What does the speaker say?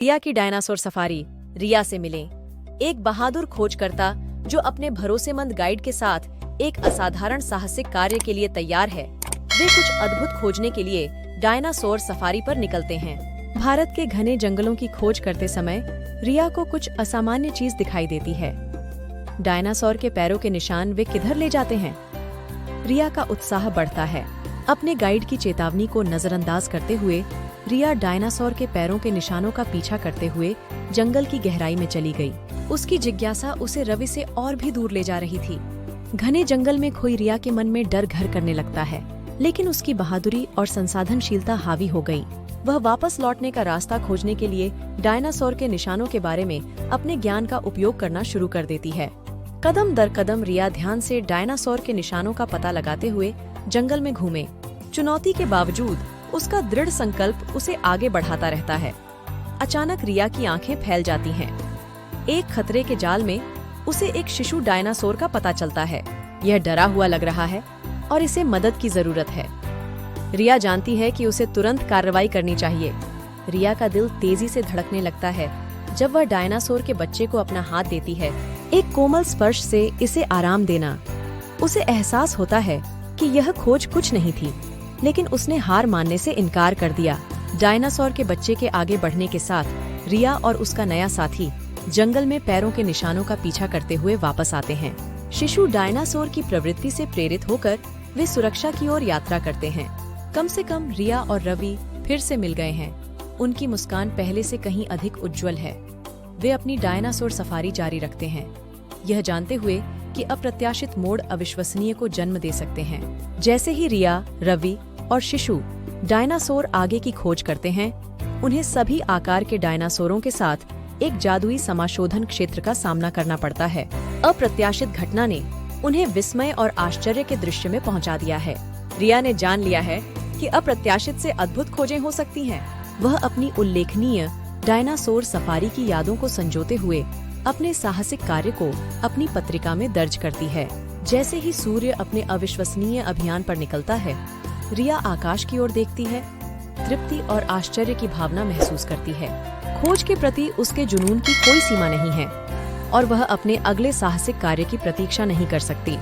रिया की dinosaur safari. रिया से मिलें। एक बहादुर खोजकर्ता जो अपने भरोसेमंद गाइड के साथ एक असाधारण साहसिक कार्य के लिए तैयार है। वे कुछ अद्भुत खोजने के लिए डायनासोर सफारी पर निकलते हैं। भारत के घने जंगलों की खोज करते समय रिया को कुछ असामान्य चीज दिखाई देती है। डायनासोर के पैरों के निशान वे किधर ले जाते हैं? रिया का उत्साह बढ़ता है। अपने गाइड की चेतावनी को नजरअंदाज करते हुए रिया डायनासोर के पैरों के निशानों का पीछा करते हुए जंगल की गहराई में चली गई। उसकी जिज्ञासा उसे रवि से और भी दूर ले जा रही थी। घने जंगल में खोई रिया के मन में डर घर करने लगता है, लेकिन उसकी बहादुरी और संसाधनशीलता हावी हो गई। वह वापस लौटने का रास्ता खोजने के लिए डायनासोर के निशानों के बारे में अपने ज्ञान का उपयोग करना शुरू कर देती है। कदम दर कदम रिया ध्यान से डायनासोर के निशानों का पता लगाते हुए जंगल में घूमे। चुनौती के बावजूद उसका दृढ़ संकल्प उसे आगे बढ़ाता रहता है। अचानक रिया की आंखें फैल जाती हैं। एक खतरे के जाल में उसे एक शिशु डायनासोर का पता चलता है। यह डरा हुआ लग रहा है और इसे मदद की जरूरत है। रिया जानती है कि उसे तुरंत कार्रवाई करनी चाहिए। रिया का दिल तेजी से धड़कने लगता है जब वह डायनासोर के बच्चे को अपना हाथ देती है। एक कोमल स्पर्श से इसे आराम देना। उसे एहसास होता है कि यह खोज कुछ नहीं थी, लेकिन उसने हार मानने से इनकार कर दिया। डायनासोर के बच्चे के आगे बढ़ने के साथ रिया और उसका नया साथी जंगल में पैरों के निशानों का पीछा करते हुए वापस आते हैं। शिशु डायनासोर की प्रवृत्ति से प्रेरित होकर वे सुरक्षा की ओर यात्रा करते हैं। कम से कम रिया और रवि फिर से मिल गए हैं। उनकी मुस्कान पहले से कहीं अधिक उज्जवल है। वे अपनी डायनासोर सफारी जारी रखते हैं, यह जानते हुए कि अप्रत्याशित मोड़ अविश्वसनीय को जन्म दे सकते हैं। जैसे ही रिया, रवि और शिशु डायनासोर आगे की खोज करते हैं, उन्हें सभी आकार के डायनासोरों के साथ एक जादुई समाशोधन क्षेत्र का सामना करना पड़ता है। अप्रत्याशित घटना ने उन्हें विस्मय और आश्चर्य के दृश्य में पहुंचा दिया है। रिया ने जान लिया है कि अप्रत्याशित से अद्भुत खोजें हो सकती हैं। वह अपनी उल्लेखनीय डायनासोर सफारी की यादों को संजोते हुए अपने साहसिक कार्य को अपनी पत्रिका में दर्ज करती है। जैसे ही सूर्य अपने अविश्वसनीय अभियान पर निकलता है, रिया आकाश की ओर देखती है, तृप्ति और आश्चर्य की भावना महसूस करती है। खोज के प्रति उसके जुनून की कोई सीमा नहीं है और वह अपने अगले साहसिक कार्य की प्रतीक्षा नहीं कर सकती।